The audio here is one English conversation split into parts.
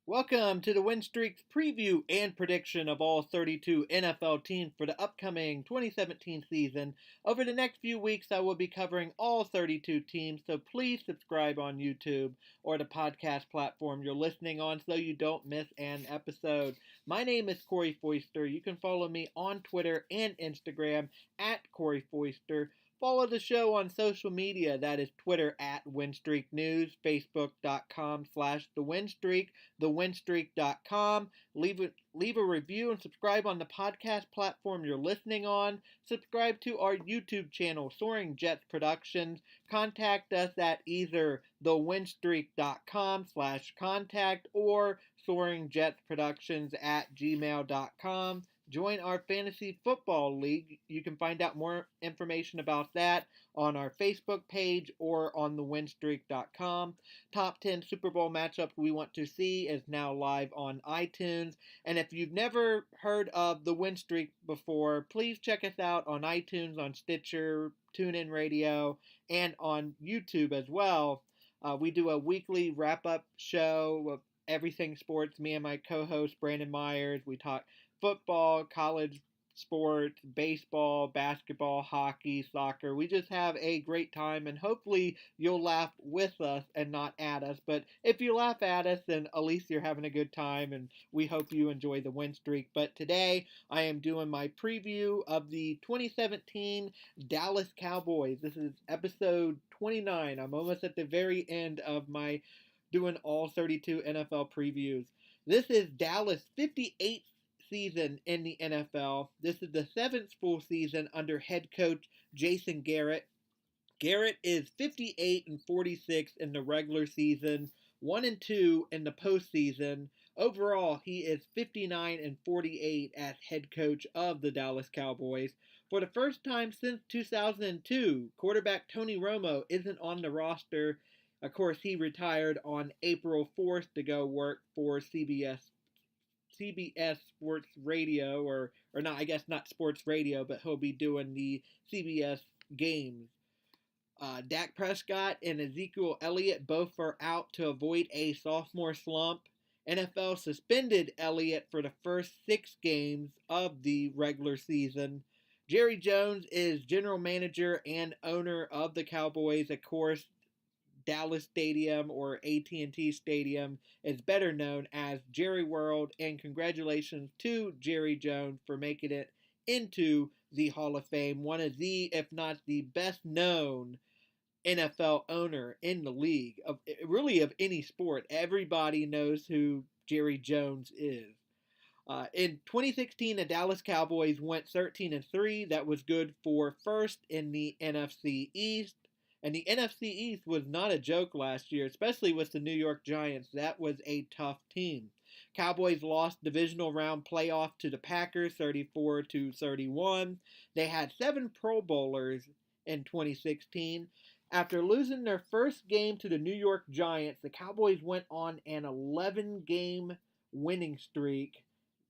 Welcome to the Win Streak's preview and prediction of all 32 NFL teams for the upcoming 2017 season. Over the next few weeks, I will be covering all 32 teams, so please subscribe on YouTube or the podcast platform you're listening on so you don't miss an episode. My name is Corey Foister. You can follow me on Twitter and Instagram at Corey Foister. Follow the show on social media. That is Twitter at Winstreak News, Facebook.com/TheWinstreak, TheWinstreak.com. Leave a review and subscribe on the podcast platform you're listening on. Subscribe to our YouTube channel, Soaring Jets Productions. Contact us at either thewinstreak.com/contact or soaringjetsproductions@gmail.com. Join our fantasy football league. You can find out more information about that on our Facebook page or on thewinstreak.com. Top 10 Super Bowl matchups we want to see is now live on iTunes. And if you've never heard of the Win Streak before, please check us out on iTunes, on Stitcher, TuneIn Radio, and on YouTube as well. We do a weekly wrap-up show of everything sports. Me and my co-host Brandon Myers, we talk football, college sports, baseball, basketball, hockey, soccer. We just have a great time, and hopefully you'll laugh with us and not at us. But if you laugh at us, then at least you're having a good time, and we hope you enjoy the win streak. But today, I am doing my preview of the 2017 Dallas Cowboys. This is episode 29. I'm almost at the very end of my doing all 32 NFL previews. This is Dallas' 58th season in the NFL. This is the 7th full season under head coach Jason Garrett. Garrett is 58-46 in the regular season, 1-2 in the postseason. Overall, he is 59-48 as head coach of the Dallas Cowboys. For the first time since 2002, quarterback Tony Romo isn't on the roster. Of course, he retired on April 4th to go work for CBS Sports Radio, or not, I guess not Sports Radio, but he'll be doing the CBS games. Dak Prescott and Ezekiel Elliott both are out to avoid a sophomore slump. NFL suspended Elliott for the first 6 games of the regular season. Jerry Jones is general manager and owner of the Cowboys. Of course, Dallas Stadium, or AT&T Stadium, is better known as Jerry World, and congratulations to Jerry Jones for making it into the Hall of Fame. One of the, if not the best known NFL owner in the league, of any sport. Everybody knows who Jerry Jones is. In 2016, the Dallas Cowboys went 13-3. That was good for first in the NFC East. And the NFC East was not a joke last year, especially with the New York Giants. That was a tough team. Cowboys lost divisional round playoff to the Packers 34-31. They had 7 Pro Bowlers in 2016. After losing their first game to the New York Giants, the Cowboys went on an 11-game winning streak.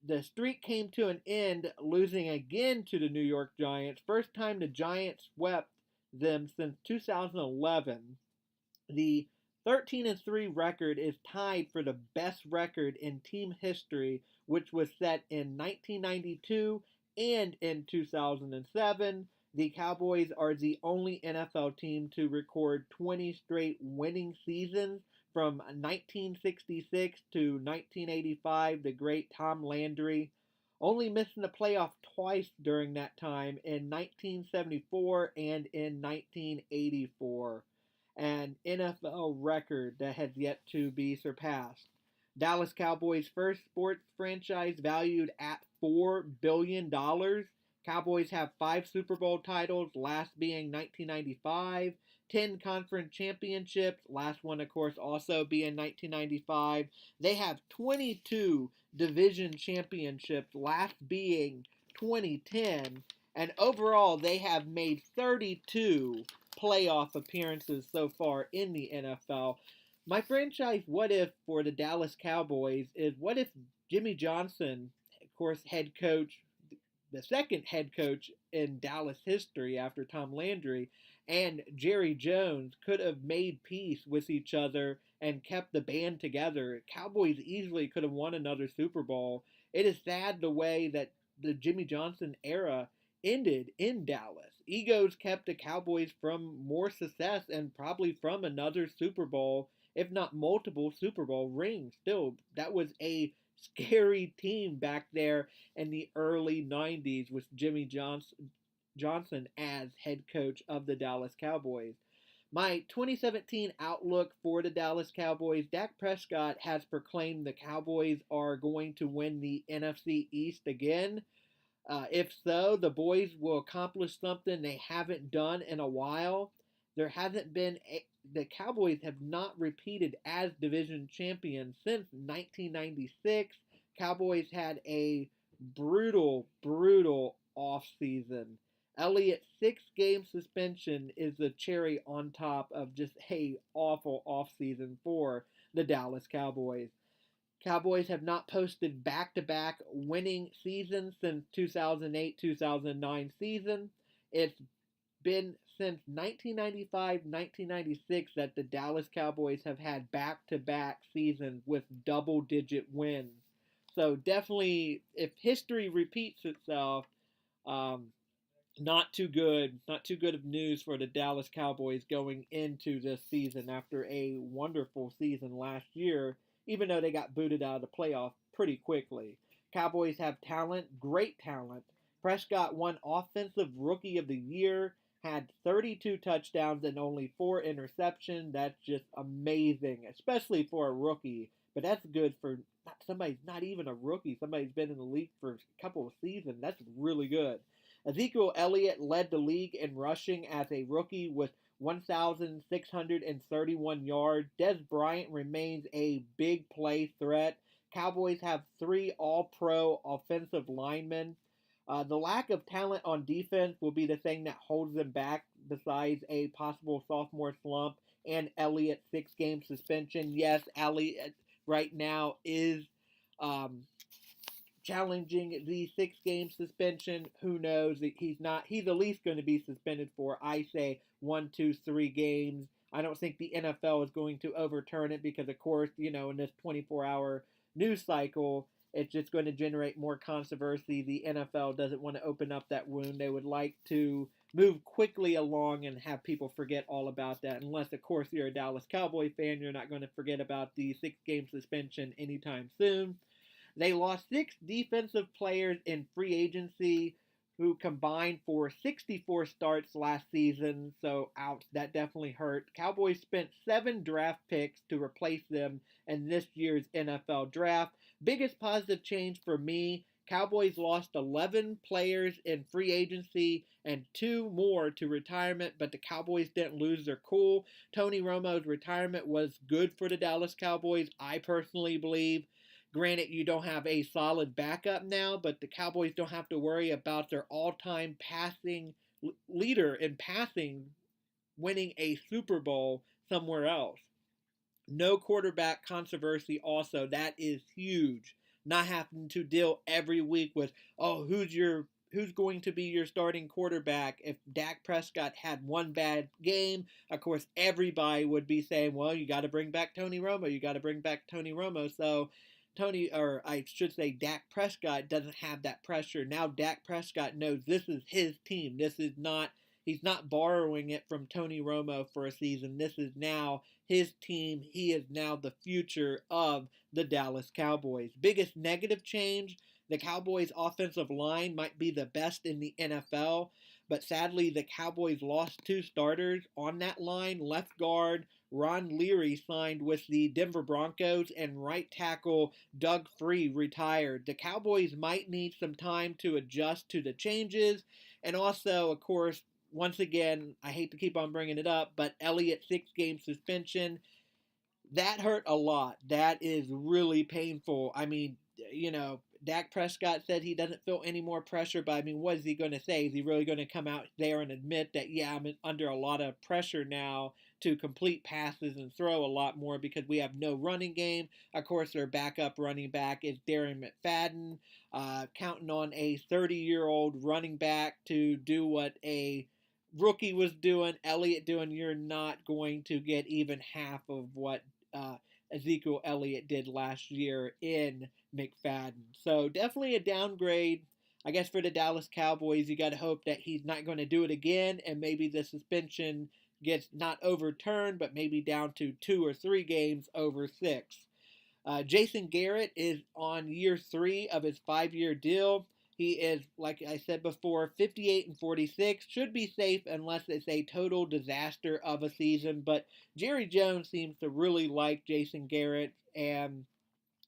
The streak came to an end, losing again to the New York Giants. First time the Giants swept them since 2011. The 13-3 record is tied for the best record in team history, which was set in 1992 and in 2007. The Cowboys are the only NFL team to record 20 straight winning seasons from 1966 to 1985. The great Tom Landry only missing the playoff twice during that time, in 1974 and in 1984. An NFL record that has yet to be surpassed. Dallas Cowboys' first sports franchise valued at $4 billion. Cowboys have 5 Super Bowl titles, last being 1995, 10 conference championships, last one, of course, also being 1995. They have 22 division championships, last being 2010. And overall, they have made 32 playoff appearances so far in the NFL. My franchise what if for the Dallas Cowboys is, what if Jimmy Johnson, of course, head coach, the second head coach in Dallas history after Tom Landry, and Jerry Jones could have made peace with each other and kept the band together, Cowboys easily could have won another Super Bowl. It is sad the way that the Jimmy Johnson era ended in Dallas. Egos kept the Cowboys from more success and probably from another Super Bowl, if not multiple Super Bowl rings. Still, that was a scary team back there in the early 90s with Jimmy Johnson as head coach of the Dallas Cowboys. My 2017 outlook for the Dallas Cowboys: Dak Prescott has proclaimed the Cowboys are going to win the NFC East again. If so, the boys will accomplish something they haven't done in a while. There hasn't been the Cowboys have not repeated as division champions since 1996. Cowboys had a brutal offseason. Elliott's 6-game suspension is the cherry on top of just a awful offseason for the Dallas Cowboys. Cowboys have not posted back-to-back winning seasons since 2008-2009 season. It's been since 1995-1996 that the Dallas Cowboys have had back-to-back seasons with double-digit wins. So definitely, if history repeats itself, not too good of news for the Dallas Cowboys going into this season after a wonderful season last year, even though they got booted out of the playoffs pretty quickly. Cowboys have talent, great talent. Prescott won Offensive Rookie of the Year, had 32 touchdowns and only 4 interceptions. That's just amazing, especially for a rookie. But that's good for somebody's not even a rookie. Somebody's been in the league for a couple of seasons. That's really good. Ezekiel Elliott led the league in rushing as a rookie with 1,631 yards. Des Bryant remains a big play threat. Cowboys have 3 all-pro offensive linemen. The lack of talent on defense will be the thing that holds them back besides a possible sophomore slump and Elliott's 6-game suspension. Yes, Elliott right now is challenging the 6-game suspension. Who knows? He's at least going to be suspended for, I say, 1, 2, 3 games. I don't think the NFL is going to overturn it because, of course, in this 24-hour news cycle, it's just going to generate more controversy. The NFL doesn't want to open up that wound. They would like to move quickly along and have people forget all about that. Unless, of course, you're a Dallas Cowboy fan, you're not going to forget about the 6-game suspension anytime soon. They lost 6 defensive players in free agency who combined for 64 starts last season, so ouch, that definitely hurt. Cowboys spent 7 draft picks to replace them in this year's NFL draft. Biggest positive change for me: Cowboys lost 11 players in free agency and 2 more to retirement, but the Cowboys didn't lose their cool. Tony Romo's retirement was good for the Dallas Cowboys, I personally believe. Granted, you don't have a solid backup now, but the Cowboys don't have to worry about their all-time passing leader in passing winning a Super Bowl somewhere else. No quarterback controversy also. That is huge. Not having to deal every week with, who's going to be your starting quarterback. If Dak Prescott had one bad game, of course, everybody would be saying, well, you got to bring back Tony Romo. You got to bring back Tony Romo. So Dak Prescott doesn't have that pressure. Now Dak Prescott knows this is his team. He's not borrowing it from Tony Romo for a season. This is now his team. He is now the future of the Dallas Cowboys. Biggest negative change: the Cowboys' offensive line might be the best in the NFL, but sadly the Cowboys lost 2 starters on that line. Left guard Ron Leary signed with the Denver Broncos, and right tackle Doug Free retired. The Cowboys might need some time to adjust to the changes, and also, of course, once again, I hate to keep on bringing it up, but Elliott's 6-game suspension, that hurt a lot. That is really painful. I mean, Dak Prescott said he doesn't feel any more pressure, but I mean, what is he going to say? Is he really going to come out there and admit that, yeah, I'm under a lot of pressure now to complete passes and throw a lot more because we have no running game? Of course, their backup running back is Darren McFadden, counting on a 30-year-old running back to do what a rookie was doing, Elliott doing. You're not going to get even half of what Ezekiel Elliott did last year in McFadden. So definitely a downgrade. I guess for the Dallas Cowboys, you got to hope that he's not going to do it again, and maybe the suspension gets not overturned, but maybe down to 2 or 3 games over 6. Jason Garrett is on year 3 of his 5-year deal. He is, like I said before, 58 and 46. Should be safe unless it's a total disaster of a season. But Jerry Jones seems to really like Jason Garrett, and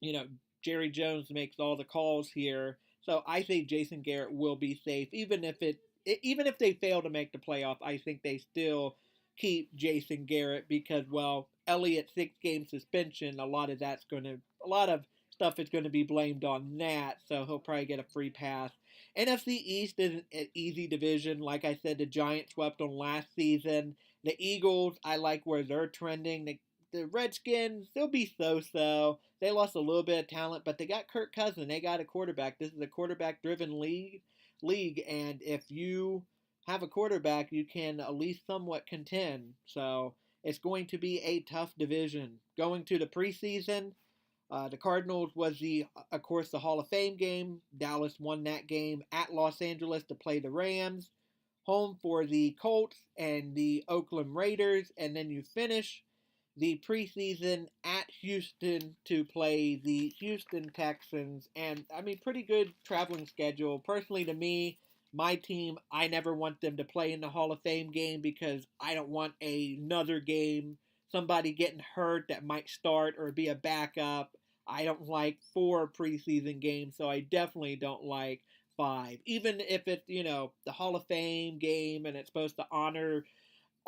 you know Jerry Jones makes all the calls here. So I think Jason Garrett will be safe, even if they fail to make the playoff. I think they still keep Jason Garrett because, well, Elliott's 6-game suspension, a lot of stuff is going to be blamed on that, so he'll probably get a free pass. NFC East is an easy division. Like I said, the Giants swept them last season. The Eagles, I like where they're trending. The Redskins, they'll be so-so. They lost a little bit of talent, but they got Kirk Cousins. They got a quarterback. This is a quarterback-driven league, and if you have a quarterback, you can at least somewhat contend. So it's going to be a tough division. Going to the preseason, the Cardinals was of course, the Hall of Fame game. Dallas won that game at Los Angeles to play the Rams. Home for the Colts and the Oakland Raiders, and then you finish the preseason at Houston to play the Houston Texans. And, I mean, pretty good traveling schedule. Personally, to me, my team, I never want them to play in the Hall of Fame game because I don't want another game, somebody getting hurt that might start or be a backup. I don't like 4 preseason games, so I definitely don't like 5. Even if it's, the Hall of Fame game and it's supposed to honor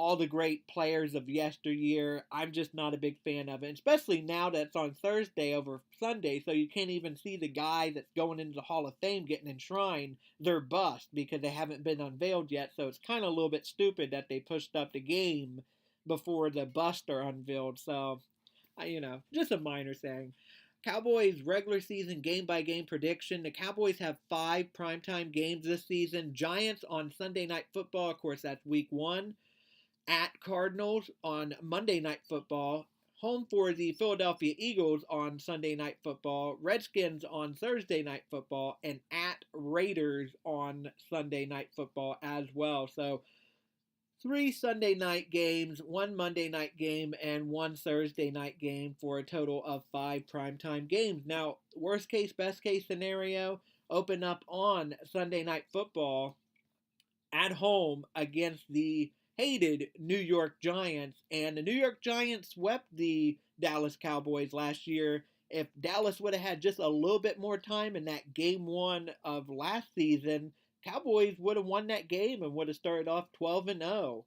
all the great players of yesteryear, I'm just not a big fan of it, especially now that it's on Thursday over Sunday, so you can't even see the guy that's going into the Hall of Fame getting enshrined, their bust, because they haven't been unveiled yet, so it's kind of a little bit stupid that they pushed up the game before the busts are unveiled, so, just a minor thing. Cowboys regular season game-by-game prediction. The Cowboys have 5 primetime games this season. Giants on Sunday Night Football, of course, that's week 1. At Cardinals on Monday Night Football, home for the Philadelphia Eagles on Sunday Night Football, Redskins on Thursday Night Football, and at Raiders on Sunday Night Football as well. So 3 Sunday night games, 1 Monday night game, and 1 Thursday night game for a total of 5 primetime games. Now, worst case, best case scenario, open up on Sunday Night Football at home against the hated New York Giants, and the New York Giants swept the Dallas Cowboys last year. If Dallas would have had just a little bit more time in that game 1 of last season, Cowboys would have won that game and would have started off 12-0.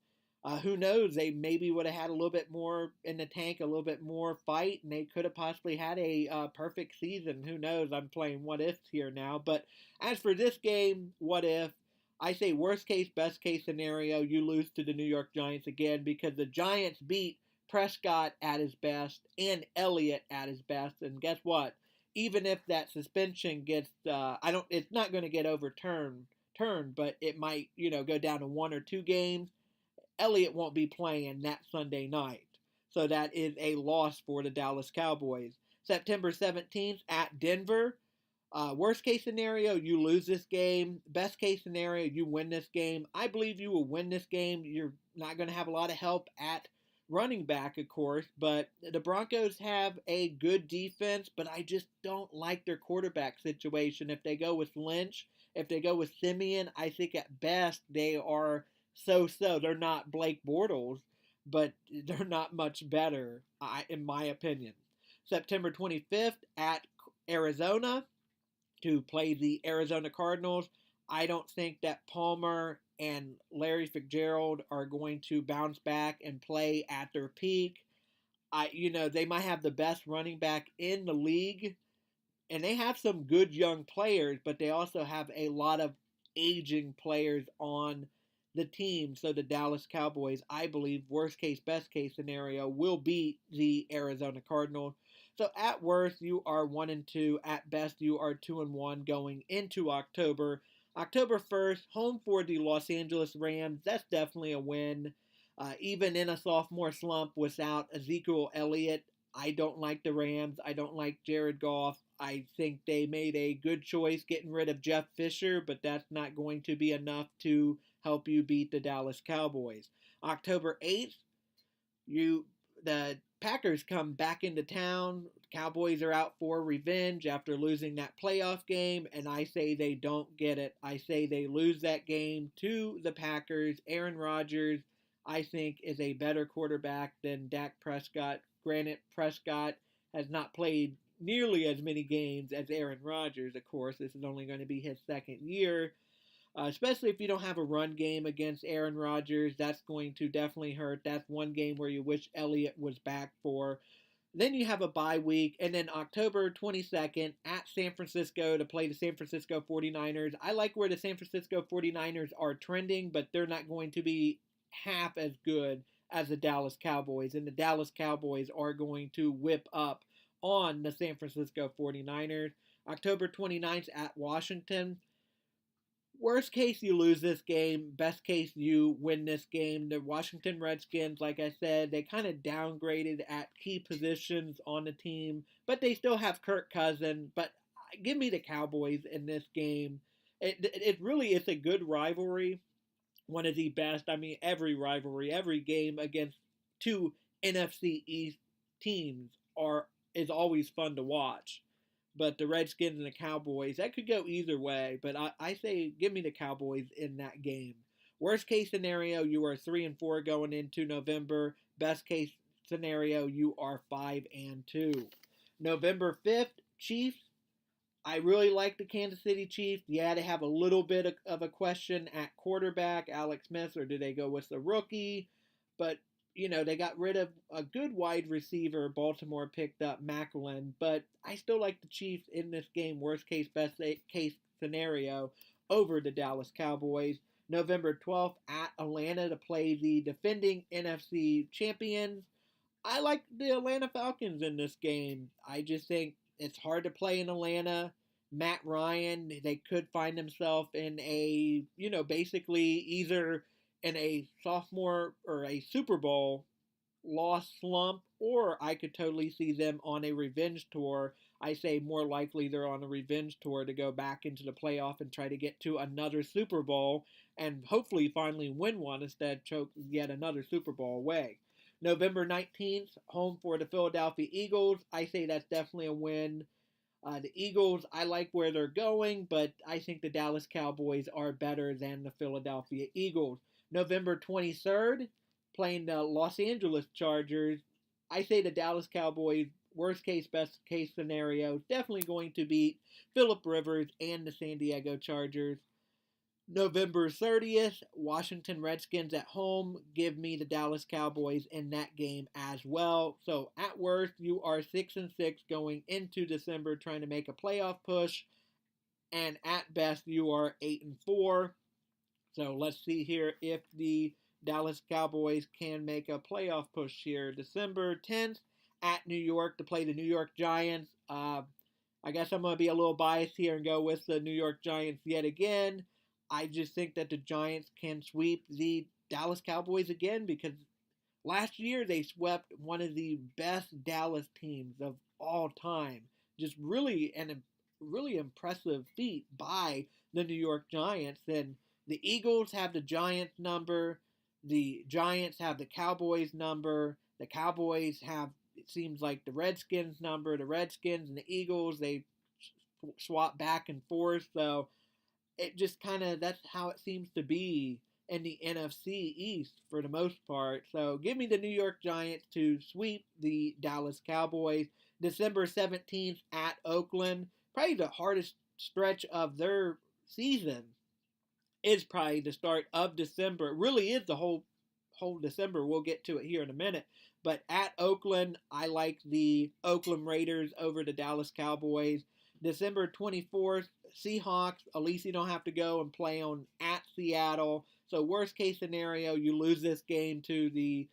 Who knows? They maybe would have had a little bit more in the tank, a little bit more fight, and they could have possibly had a perfect season. Who knows? I'm playing what ifs here now. But as for this game, what if? I say worst case, best case scenario, you lose to the New York Giants again because the Giants beat Prescott at his best and Elliott at his best. And guess what? Even if that suspension gets, it's not going to get overturned, but it might, go down to 1 or 2 games. Elliott won't be playing that Sunday night. So that is a loss for the Dallas Cowboys. September 17th at Denver. Worst case scenario, you lose this game. Best case scenario, you win this game. I believe you will win this game. You're not going to have a lot of help at running back, of course, but the Broncos have a good defense, but I just don't like their quarterback situation. If they go with Lynch, if they go with Simeon, I think at best they are so-so. They're not Blake Bortles, but they're not much better, in my opinion. September 25th at Arizona to play the Arizona Cardinals. I don't think that Palmer and Larry Fitzgerald are going to bounce back and play at their peak. They might have the best running back in the league, and they have some good young players, but they also have a lot of aging players on the team. So the Dallas Cowboys, I believe, worst case, best case scenario, will beat the Arizona Cardinals. So at worst, you are 1-2. At best, you are 2-1 going into October. October 1st, home for the Los Angeles Rams. That's definitely a win. Even in a sophomore slump without Ezekiel Elliott, I don't like the Rams. I don't like Jared Goff. I think they made a good choice getting rid of Jeff Fisher, but that's not going to be enough to help you beat the Dallas Cowboys. October 8th, the Packers come back into town. Cowboys are out for revenge after losing that playoff game, and I say they don't get it. I say they lose that game to the Packers. Aaron Rodgers, I think, is a better quarterback than Dak Prescott. Granted, Prescott has not played nearly as many games as Aaron Rodgers, of course. This is only going to be his second year. Especially if you don't have a run game against Aaron Rodgers, that's going to definitely hurt. That's one game where you wish Elliott was back for. Then you have a bye week, and then October 22nd at San Francisco to play the San Francisco 49ers. I like where the San Francisco 49ers are trending, but they're not going to be half as good as the Dallas Cowboys, and the Dallas Cowboys are going to whip up on the San Francisco 49ers. October 29th at Washington. Worst case, you lose this game. Best case, you win this game. The Washington Redskins, like I said, they kind of downgraded at key positions on the team, but they still have Kirk Cousins. But give me the Cowboys in this game. It really is a good rivalry. One of the best. I mean, every rivalry, every game against two NFC East teams is always fun to watch. But the Redskins and the Cowboys, that could go either way. But I say give me the Cowboys in that game. Worst case scenario, you are 3-4 going into November. Best case scenario, you are 5-2. November 5th, Chiefs. I really like the Kansas City Chiefs. Yeah, they have a little bit of a question at quarterback, Alex Smith, or do they go with the rookie? But they got rid of a good wide receiver. Baltimore picked up Macklin, but I still like the Chiefs in this game, worst case, best case scenario, over the Dallas Cowboys. November 12th at Atlanta to play the defending NFC champions. I like the Atlanta Falcons in this game. I just think it's hard to play in Atlanta. Matt Ryan, they could find themselves in a, basically either in a sophomore or a Super Bowl loss slump, or I could totally see them on a revenge tour. I say more likely they're on a revenge tour to go back into the playoff and try to get to another Super Bowl and hopefully finally win one instead of choke yet another Super Bowl away. November 19th, home for the Philadelphia Eagles. I say that's definitely a win. The Eagles, I like where they're going, but I think the Dallas Cowboys are better than the Philadelphia Eagles. November 23rd, playing the Los Angeles Chargers. I say the Dallas Cowboys, worst case, best case scenario, definitely going to beat Phillip Rivers and the San Diego Chargers. November 30th, Washington Redskins at home. Give me the Dallas Cowboys in that game as well. So at worst, you are 6-6 going into December trying to make a playoff push. And at best, you are 8-4. So let's see here if the Dallas Cowboys can make a playoff push here. December 10th at New York to play the New York Giants. I guess I'm going to be a little biased here and go with the New York Giants yet again. I just think that the Giants can sweep the Dallas Cowboys again because last year they swept one of the best Dallas teams of all time. Just really really impressive feat by the New York Giants. And the Eagles have the Giants number. The Giants have the Cowboys number. The Cowboys have, it seems like, the Redskins number. The Redskins and the Eagles, they swap back and forth. So it just kind of, that's how it seems to be in the NFC East for the most part. So give me the New York Giants to sweep the Dallas Cowboys. December 17th at Oakland. Probably the hardest stretch of their season is probably the start of December. It really is the whole December. We'll get to it here in a minute. But at Oakland, I like the Oakland Raiders over the Dallas Cowboys. December 24th, Seahawks. At least you don't have to go and play on at Seattle. So worst case scenario, you lose this game to the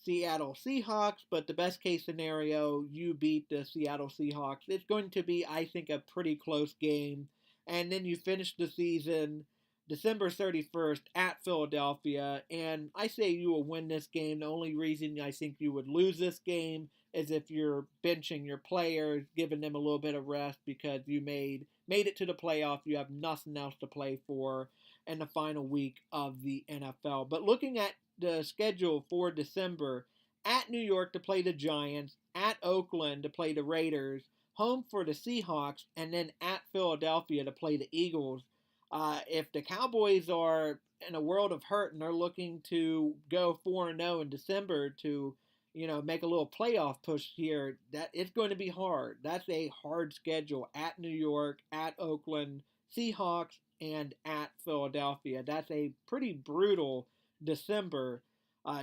Seattle Seahawks, but the best case scenario, you beat the Seattle Seahawks. It's going to be, I think, a pretty close game. And then you finish the season December 31st at Philadelphia, and I say you will win this game. The only reason I think you would lose this game, as if you're benching your players, giving them a little bit of rest because you made it to the playoff. You have nothing else to play for in the final week of the NFL. But looking at the schedule for December, at New York to play the Giants, at Oakland to play the Raiders, home for the Seahawks, and then at Philadelphia to play the Eagles. If the Cowboys are in a world of hurt and they're looking to go 4-0 in December to make a little playoff push here, that it's going to be hard. That's a hard schedule at New York, at Oakland, Seahawks, and at Philadelphia. That's a pretty brutal December.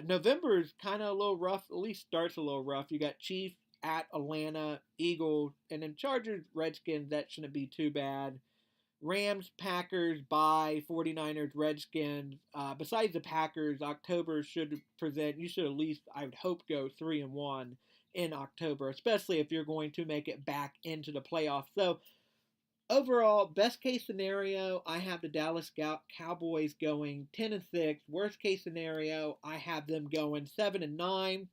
November is kind of a little rough, at least starts a little rough. You got Chiefs at Atlanta, Eagles, and then Chargers, Redskins. That shouldn't be too bad. Rams, Packers, bye, 49ers, Redskins. Besides the Packers, October should present, you should at least, I would hope, go 3-1 in October, especially if you're going to make it back into the playoffs. So, overall, best case scenario, I have the Dallas Cowboys going 10-6. Worst case scenario, I have them going 7-9.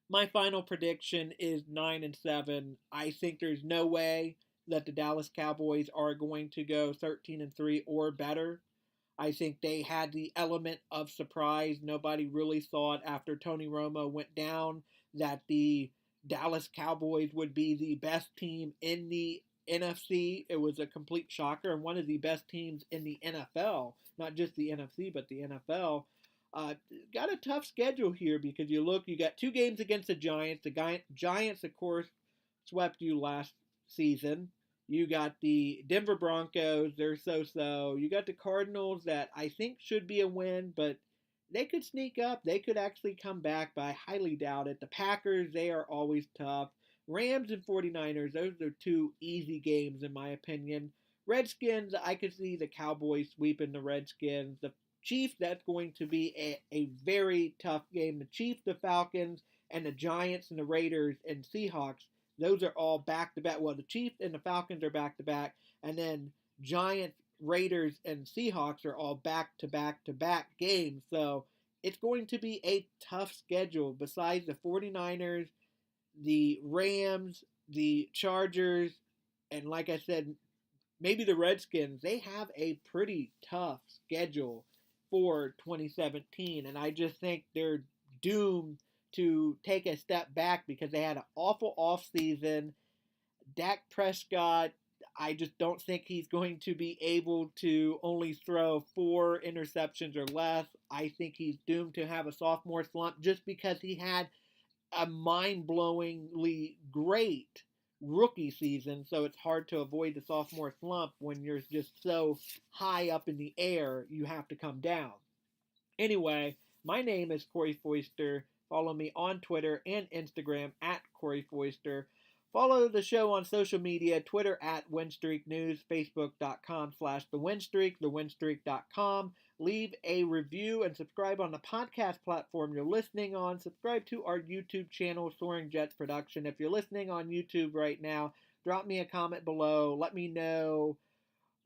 My final prediction is 9-7. I think there's no way that the Dallas Cowboys are going to go 13-3 or better. I think they had the element of surprise. Nobody really thought after Tony Romo went down that the Dallas Cowboys would be the best team in the NFC. It was a complete shocker, and one of the best teams in the NFL, not just the NFC, but the NFL. Got a tough schedule here because you got 2 games against the Giants. The Giants, of course, swept you last season. You got the Denver Broncos, they're so-so. You got the Cardinals that I think should be a win, but they could sneak up. They could actually come back, but I highly doubt it. The Packers, they are always tough. Rams and 49ers, those are 2 easy games in my opinion. Redskins, I could see the Cowboys sweeping the Redskins. The Chiefs, that's going to be a very tough game. The Chiefs, the Falcons, and the Giants and the Raiders and Seahawks, those are all back-to-back. Well, the Chiefs and the Falcons are back-to-back, and then Giants, Raiders, and Seahawks are all back-to-back-to-back games. So it's going to be a tough schedule. Besides the 49ers, the Rams, the Chargers, and like I said, maybe the Redskins, they have a pretty tough schedule for 2017, and I just think they're doomed to take a step back because they had an awful offseason. Dak Prescott, I just don't think he's going to be able to only throw 4 interceptions or less. I think he's doomed to have a sophomore slump just because he had a mind-blowingly great rookie season, so it's hard to avoid the sophomore slump when you're just so high up in the air, you have to come down. Anyway, my name is Corey Foister. Follow me on Twitter and Instagram at Corey Foister. Follow the show on social media, Twitter at Win Streak News, Facebook.com/TheWinStreak, TheWinStreak.com. Leave a review and subscribe on the podcast platform you're listening on. Subscribe to our YouTube channel, Soaring Jets Production. If you're listening on YouTube right now, drop me a comment below. Let me know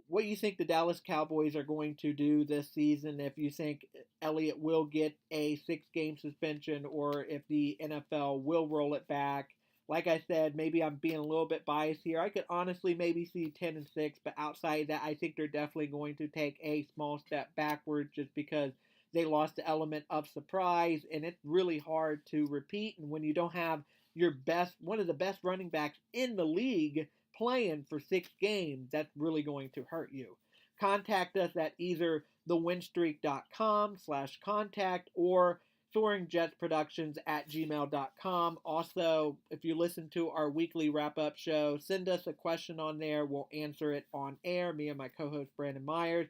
what you think the Dallas Cowboys are going to do this season, if you think Elliott will get a 6-game suspension or if the NFL will roll it back. Like I said, maybe I'm being a little bit biased here. I could honestly maybe see 10-6, but outside that, I think they're definitely going to take a small step backwards just because they lost the element of surprise, and it's really hard to repeat. And when you don't have one of the best running backs in the league playing for 6 games, that's really going to hurt you. Contact us at either thewinstreak.com/contact or soaringjetsproductions@gmail.com. Also, if you listen to our weekly wrap-up show, send us a question on there. We'll answer it on air, me and my co-host Brandon Myers.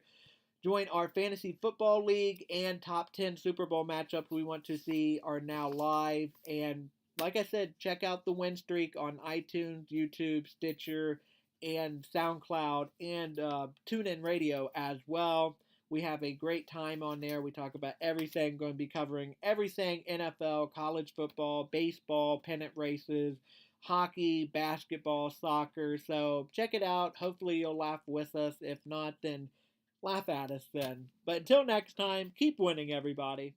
Join our Fantasy Football League, and top 10 Super Bowl matchups we want to see are now live. And like I said, check out the Win Streak on iTunes, YouTube, Stitcher, and SoundCloud, and TuneIn Radio as well. We have a great time on there. We talk about everything. Going to be covering everything NFL, college football, baseball, pennant races, hockey, basketball, soccer. So check it out. Hopefully you'll laugh with us. If not, then laugh at us then. But until next time, keep winning, everybody.